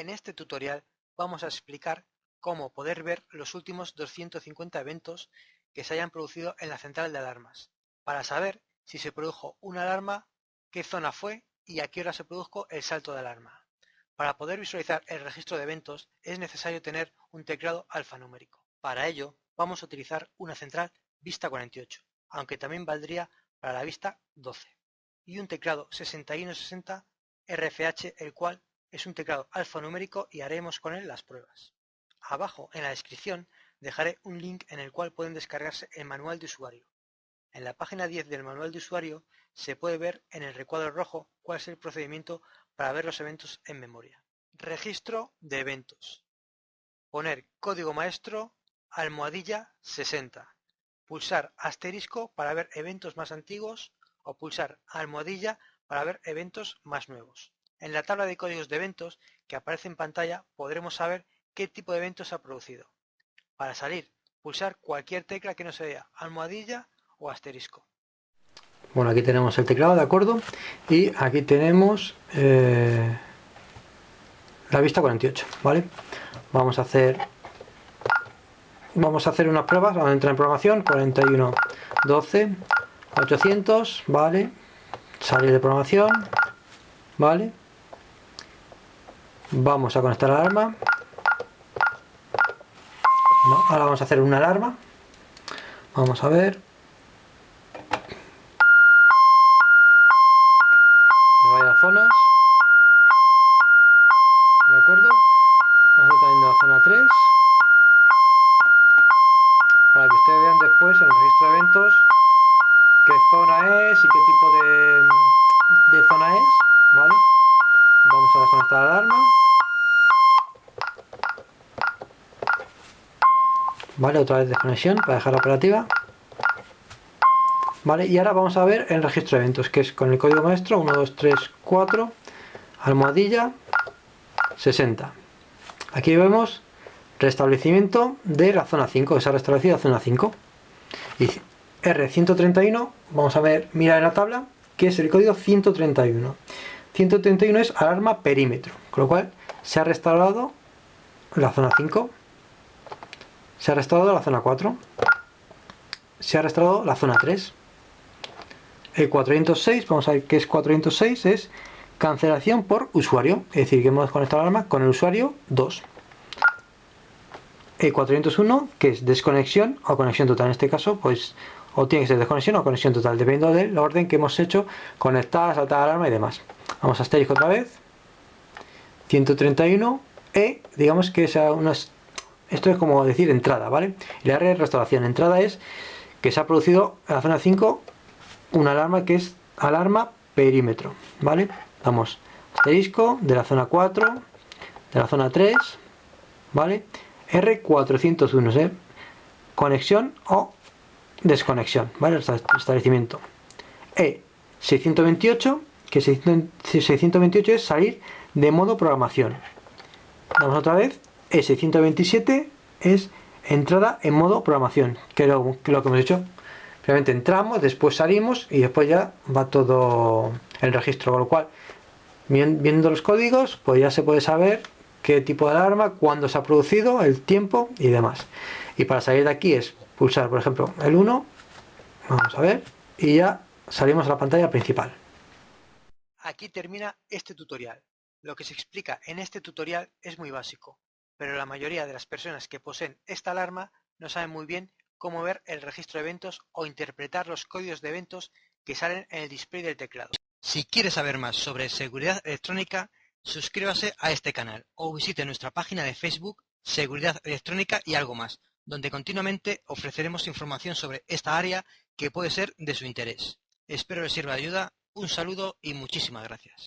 En este tutorial vamos a explicar cómo poder ver los últimos 250 eventos que se hayan producido en la central de alarmas, para saber si se produjo una alarma, qué zona fue y a qué hora se produjo el salto de alarma. Para poder visualizar el registro de eventos es necesario tener un teclado alfanumérico. Para ello vamos a utilizar una central vista 48, aunque también valdría para la vista 12, y un teclado 6160 RFH, el cual es un teclado alfanumérico y haremos con él las pruebas. Abajo en la descripción dejaré un link en el cual pueden descargarse el manual de usuario. En la página 10 del manual de usuario se puede ver en el recuadro rojo cuál es el procedimiento para ver los eventos en memoria. Registro de eventos. Poner código maestro #60. Pulsar asterisco para ver eventos más antiguos o pulsar almohadilla para ver eventos más nuevos. En la tabla de códigos de eventos que aparece en pantalla podremos saber qué tipo de evento se ha producido. Para salir, pulsar cualquier tecla que no sea almohadilla o asterisco. Bueno, aquí tenemos el teclado, ¿de acuerdo? Y aquí tenemos la vista 48, ¿vale? Vamos a hacer unas pruebas. Vamos a entrar en programación. 41 12 800, ¿vale? Salir de programación, ¿vale? Vamos a conectar la alarma. No, ahora vamos a hacer una alarma. Vamos a ver. Que vaya a zonas. ¿De acuerdo? Vamos a estar en la zona 3. Para que ustedes vean después en el registro de eventos qué zona es y qué tipo de zona es, ¿vale? Vamos a desconectar la alarma. Vale, otra vez desconexión para dejarla operativa. Vale, y ahora vamos a ver el registro de eventos, que es con el código maestro 1234 almohadilla 60. Aquí vemos restablecimiento de la zona 5, que se ha restablecido la zona 5. Y R131, vamos a ver, mirar en la tabla, que es el código 131. 131 es alarma perímetro, con lo cual se ha restaurado la zona 5, se ha restaurado la zona 4, se ha restaurado la zona 3. El 406, vamos a ver qué es 406, es cancelación por usuario, es decir, que hemos conectado la alarma con el usuario 2. El 401, que es desconexión o conexión total, en este caso, pues o tiene que ser desconexión o conexión total, dependiendo del orden que hemos hecho, conectar, saltar la alarma y demás. Vamos a asterisco otra vez. 131, digamos que es esto es como decir entrada, ¿vale? Y la R de restauración, entrada es que se ha producido en la zona 5 una alarma que es alarma perímetro, ¿vale? Damos asterisco de la zona 4, de la zona 3, ¿vale? R401, conexión o desconexión, ¿vale? Establecimiento. E628, que 628 es salir de modo programación. Damos otra vez. E627 es entrada en modo programación, que es lo que hemos hecho. Primero entramos, después salimos y después ya va todo el registro, con lo cual viendo los códigos pues ya se puede saber qué tipo de alarma, cuándo se ha producido, el tiempo y demás. Y para salir de aquí es pulsar, por ejemplo, el 1, vamos a ver, y ya salimos a la pantalla principal. Aquí termina este tutorial. Lo que se explica en este tutorial es muy básico, pero la mayoría de las personas que poseen esta alarma no saben muy bien cómo ver el registro de eventos o interpretar los códigos de eventos que salen en el display del teclado. Si quiere saber más sobre seguridad electrónica, suscríbase a este canal o visite nuestra página de Facebook Seguridad Electrónica y algo más, donde continuamente ofreceremos información sobre esta área que puede ser de su interés. Espero les sirva de ayuda, un saludo y muchísimas gracias.